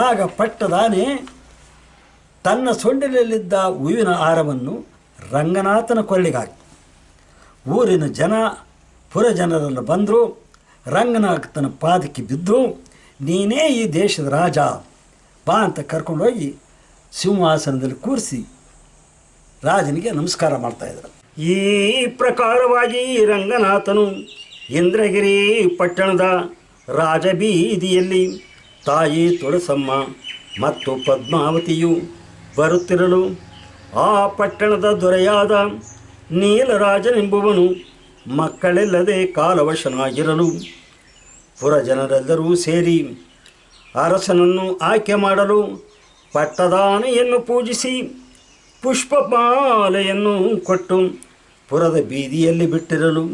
ಆಗ ಪಟ್ಟದಾನೆ ತನ್ನ ಸೊಂಡಿಲಲ್ಲಿದ್ದ ಹೂವಿನ ಹಾರವನ್ನು ರಂಗನಾಥನ ಕೊಳ್ಳಿಗಾಕಿ. ಊರಿನ ಜನ ಪುರಜನರೆಲ್ಲ ಬಂದರು. ರಂಗನಾಥನ ಪಾದಕ್ಕೆ ಬಿದ್ದು, ನೀನೇ ಈ ದೇಶದ ರಾಜ ಬಾ ಅಂತ ಕರ್ಕೊಂಡೋಗಿ ಸಿಂಹಾಸನದಲ್ಲಿ ಕೂರಿಸಿ ರಾಜನಿಗೆ ನಮಸ್ಕಾರ ಮಾಡ್ತಾಯಿದ್ರು. ಈ ಪ್ರಕಾರವಾಗಿ ರಂಗನಾಥನು ಇಂದ್ರಗಿರಿ ಪಟ್ಟಣದ ರಾಜಬೀದಿಯಲ್ಲಿ ತಾಯಿ ತುಳಸಮ್ಮ ಮತ್ತು ಪದ್ಮಾವತಿಯು ಬರುತ್ತಿರಲು, ಆ ಪಟ್ಟಣದ ದೊರೆಯಾದ ನೀಲರಾಜನೆಂಬುವನು ಮಕ್ಕಳಿಲ್ಲದೆ ಕಾಲವಶನಾಗಿರಲು ಪುರಜನರೆಲ್ಲರೂ ಸೇರಿ ಅರಸನನ್ನು ಆಯ್ಕೆ ಮಾಡಲು ಪಟ್ಟದಾನೆಯನ್ನು ಪೂಜಿಸಿ ಪುಷ್ಪಮಾಲೆಯನ್ನು ಕೊಟ್ಟು ಪುರದ ಬೀದಿಯಲ್ಲಿ ಬಿಟ್ಟಿರಲು,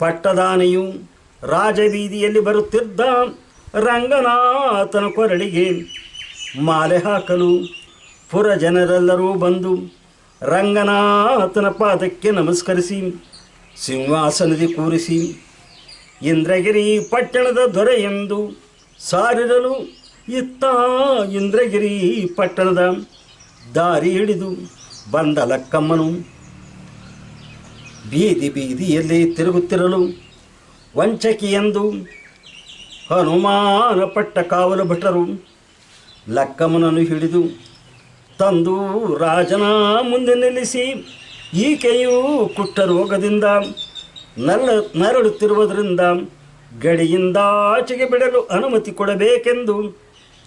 ಪಟ್ಟದಾನೆಯು ರಾಜಬೀದಿಯಲ್ಲಿ ಬರುತ್ತಿದ್ದ ರಂಗನಾಥನ ಕೊರಳಿಗೆ ಮಾಲೆ ಹಾಕಲು ಪುರಜನರೆಲ್ಲರೂ ಬಂದು ರಂಗನಾಥನ ಪಾದಕ್ಕೆ ನಮಸ್ಕರಿಸಿ ಸಿಂಹಾಸನದಿ ಕೂರಿಸಿ ಇಂದ್ರಗಿರಿ ಪಟ್ಟಣದ ದೊರೆ ಎಂದು ಸಾರಿರಲು, ಇತ್ತ ಇಂದ್ರಗಿರಿ ಪಟ್ಟಣದ ದಾರಿ ಹಿಡಿದು ಬಂದ ಲಕ್ಕಮ್ಮನು ಬೀದಿ ಬೀದಿಯಲ್ಲಿ ತಿರುಗುತ್ತಿರಲು, ವಂಚಕಿಯೆಂದು ಹನುಮಾನ ಪಟ್ಟ ಕಾವಲು ಭಟರು ಲಕ್ಕಮ್ಮನನ್ನು ಹಿಡಿದು ತಂದು ರಾಜನ ಮುಂದೆ ನಿಲ್ಲಿಸಿ, ಈಕೆಯು ಕುಷ್ಠರೋಗದಿಂದ ನರಳುತ್ತಿರುವುದರಿಂದ ಗಡಿಯಿಂದಾಚೆಗೆ ಬಿಡಲು ಅನುಮತಿ ಕೊಡಬೇಕೆಂದು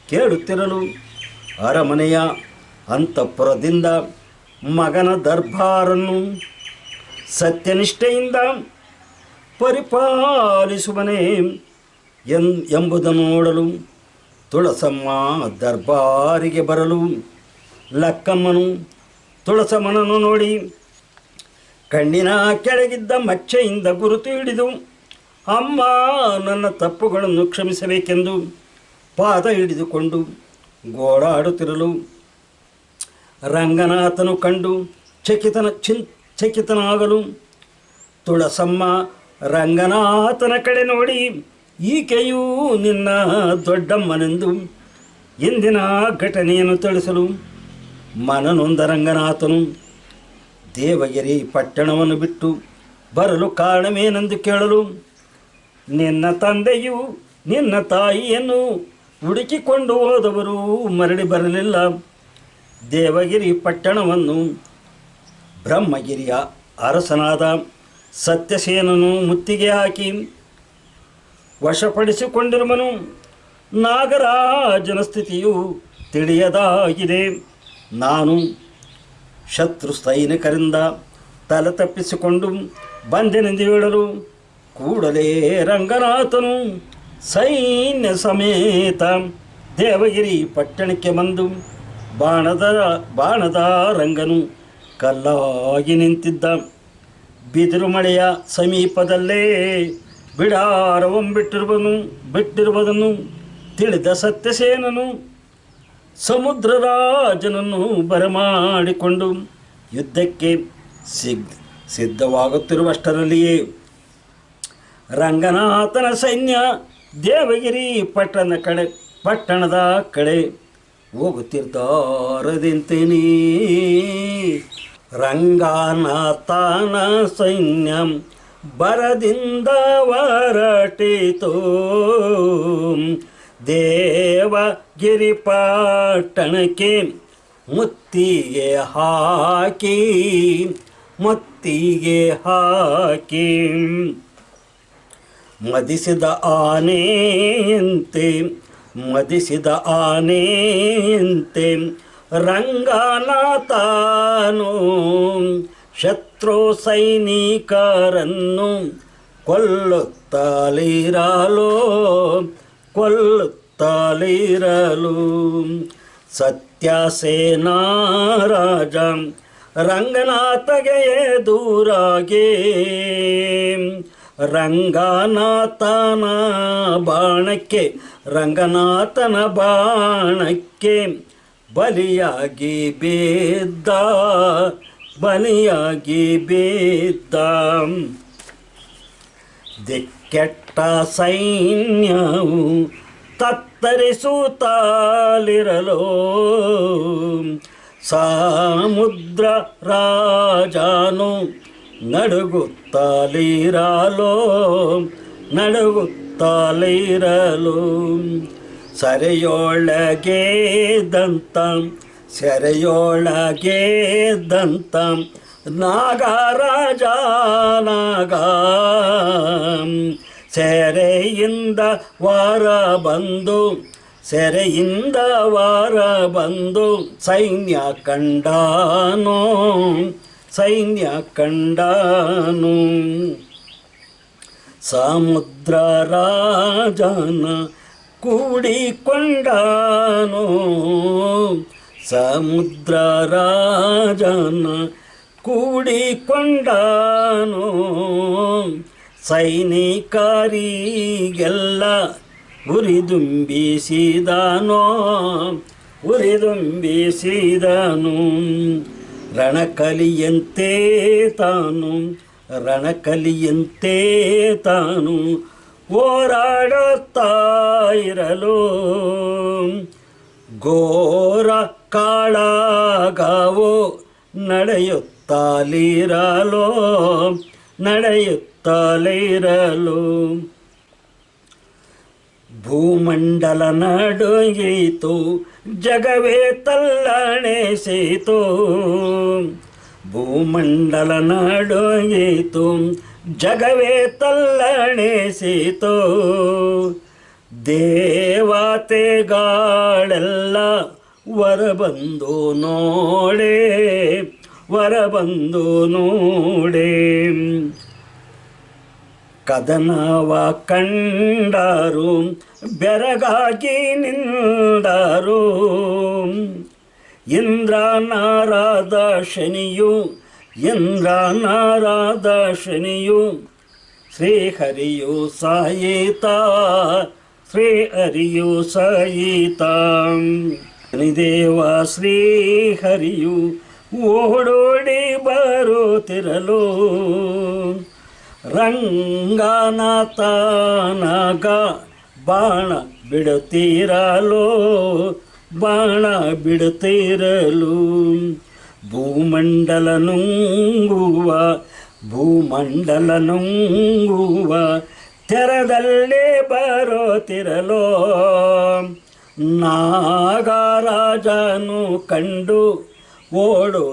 ಕೇಳುತ್ತಿರಲು, ಅರಮನೆಯ ಅಂತಃಪುರದಿಂದ ಮಗನ ದರ್ಬಾರನ್ನು ಸತ್ಯನಿಷ್ಠೆಯಿಂದ ಪರಿಪಾಲಿಸುವನೇ ಎಂಬುದನ್ನು ನೋಡಲು ತುಳಸಮ್ಮ ದರ್ಬಾರಿಗೆ ಬರಲು, ಲಕ್ಕಮ್ಮನು ತುಳಸಮ್ಮನನ್ನು ನೋಡಿ ಕಣ್ಣಿನ ಕೆಳಗಿದ್ದ ಮಚ್ಚೆಯಿಂದ ಗುರುತು ಹಿಡಿದು, ಅಮ್ಮ ನನ್ನ ತಪ್ಪುಗಳನ್ನು ಕ್ಷಮಿಸಬೇಕೆಂದು ಪಾದ ಹಿಡಿದುಕೊಂಡು ಗೋಳಾಡುತ್ತಿರಲು, ರಂಗನಾಥನು ಕಂಡು ಚಕಿತನಾಗಲು ತುಳಸಮ್ಮ ರಂಗನಾಥನ ಕಡೆ ನೋಡಿ, ಈಕೆಯು ನಿನ್ನ ದೊಡ್ಡಮ್ಮನೆಂದು ಇಂದಿನ ಘಟನೆಯನ್ನು ತಿಳಿಸಲು ಮನನೊಂದ ರಂಗನಾಥನು ದೇವಗಿರಿ ಪಟ್ಟಣವನ್ನು ಬಿಟ್ಟು ಬರಲು ಕಾರಣವೇನೆಂದು ಕೇಳಲು, ನಿನ್ನ ತಂದೆಯು ನಿನ್ನ ತಾಯಿಯನ್ನು ಹುಡುಕಿಕೊಂಡು ಹೋದವರು ಮರಳಿ ಬರಲಿಲ್ಲ. ದೇವಗಿರಿ ಪಟ್ಟಣವನ್ನು ಬ್ರಹ್ಮಗಿರಿಯ ಅರಸನಾದ ಸತ್ಯಸೇನನು ಮುತ್ತಿಗೆ ಹಾಕಿ ವಶಪಡಿಸಿಕೊಂಡಿರುವನು. ನಾಗರಾಜನ ಸ್ಥಿತಿಯು ತಿಳಿಯದಾಗಿದೆ. ನಾನು ಶತ್ರು ಸೈನಿಕರಿಂದ ತಲೆ ತಪ್ಪಿಸಿಕೊಂಡು ಬಂದೆನೆಂದು ಹೇಳಲು, ಕೂಡಲೇ ರಂಗನಾಥನು ಸೈನ್ಯ ಸಮೇತ ದೇವಗಿರಿ ಪಟ್ಟಣಕ್ಕೆ ಬಂದು ಬಾಣದ ರಂಗನು ಕಲ್ಲಾಗಿ ನಿಂತಿದ್ದ ಬಿದಿರು ಮಳೆಯ ಸಮೀಪದಲ್ಲೇ ಬಿಟ್ಟಿರುವುದನ್ನು ತಿಳಿದ ಸತ್ಯಸೇನನು ಸಮುದ್ರರಾಜನನ್ನು ಬರಮಾಡಿಕೊಂಡು ಯುದ್ಧಕ್ಕೆ ಸಿದ್ಧವಾಗುತ್ತಿರುವಷ್ಟರಲ್ಲಿಯೇ ರಂಗನಾಥನ ಸೈನ್ಯ ದೇವಗಿರಿ ಪಟ್ಟಣದ ಕಡೆ ಹೋಗುತ್ತಿದ್ದಾರದೆಂತೇನೆ. ರಂಗನಾಥನ ಸೈನ್ಯ ಬರದಿಂದ ಹೊರಟಿತು, ದೇವಗಿರಿ ಪಟ್ಟಣಕ್ಕೆ ಮುತ್ತಿಗೆ ಹಾಕಿ ಮದಿಸಿದ ಆನೆಯಂತೆ ರಂಗನಾಥನು ಶತ್ರು ಸೈನಿಕರನ್ನು ಕೊಲ್ಲುತ್ತಲಿರಲು ಸತ್ಯಸೇನಾ ರಾಜ ರಂಗನಾಥಗೆ ಎದುರಾಗೆ ರಂಗನಾಥನ ಬಾಣಕ್ಕೆ ಬಲಿಯಾಗಿ ಬಿದ್ದ ದಿಕ್ಕೆಟ್ಟ ಸೈನ್ಯವು ತತ್ತರಿಸುತ್ತಲಿರಲು ಸಮುದ್ರ ರಾಜನು ನಡುಗುತ್ತಲಿರಲು ನಡುಗುತ್ತಲಿರಲು ಸೆರೆಯೊಳಗೆ ದಂತ ನಾಗರಾಜ ನಾಗ ಸೆರೆಯಿಂದ ವಾರ ಬಂದು ಸೈನ್ಯ ಕಂಡಾನು ಸಮುದ್ರ ರಾಜನ ಕೂಡಿಕೊಂಡಾನು ಸೈನಿಕರಿಗೆಲ್ಲ ಉರಿದುಂಬಿಸಿದನು ರಣಕಲಿಯಂತೆ ತಾನು ಹೋರಾಡುತ್ತಾ ಇರಲು ಘೋರ ಕಾಳಗವು ನಡೆಯುತ್ತಲಿರಲು ಭೂಮಂಡಲ ನಡುಗಿತು ಜಗವೇ ತಲ್ಲಣಿಸಿತು ದೇವತೆಗಳೆಲ್ಲ ಹೊರಬಂದು ನೋಡೆ ಕದನವ ಕಂಡರು ಬೆರಗಾಗಿ ನಿಂದರು ಇಂದ್ರ ನಾರದ ಶನಿಯು ಶ್ರೀಹರಿಯು ಸಾಯಿತ ಶನಿದೇವ ಶ್ರೀಹರಿಯು ಓಡೋಡಿ ಬರುತ್ತಿರಲು ರಂಗನಾಥನಾಗ ಬಾಣ ಬಿಡುತ್ತಿರಲು ಭೂಮಂಡಲ ನುಂಗುವ ತೆರದಲ್ಲೇ ಬರುತ್ತಿರಲು ನಾಗರಾಜನು ಕಂಡು ಓಡುತ್ತಲಿರಲು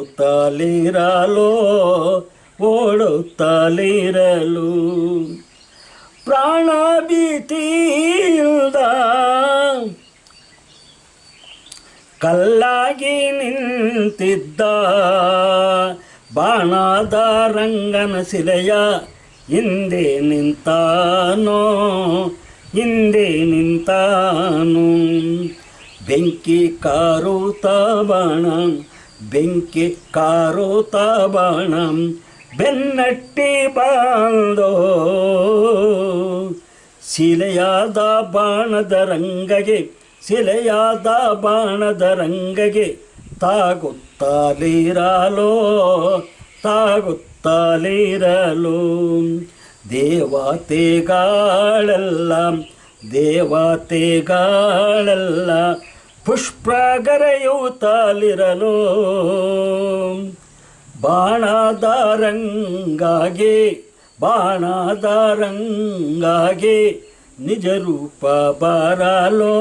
ಪ್ರಾಣ ಭೀತಿಯಿಂದ ಕಲ್ಲಾಗಿ ನಿಂತಿದ್ದ ಬಾಣದ ರಂಗನ ಶಿಲೆಯ ಹಿಂದೆ ನಿಂತಾನು ಬೆಂಕಿ ಕಾರುತ್ತ ಬಾಣ ಬೆನ್ನಟ್ಟಿ ಬಂದೋ ಶಿಲೆಯಾದ ಬಾಣದ ರಂಗಗೆ ತಾಗುತ್ತಲಿರಲು ದೇವತೆಗಳೆಲ್ಲ ಪುಷ್ಪಗರೆಯುತ್ತಲಿರಲು ಬಾಣದ ರಂಗಾಗಿ ನಿಜ ರೂಪ ಬರಲು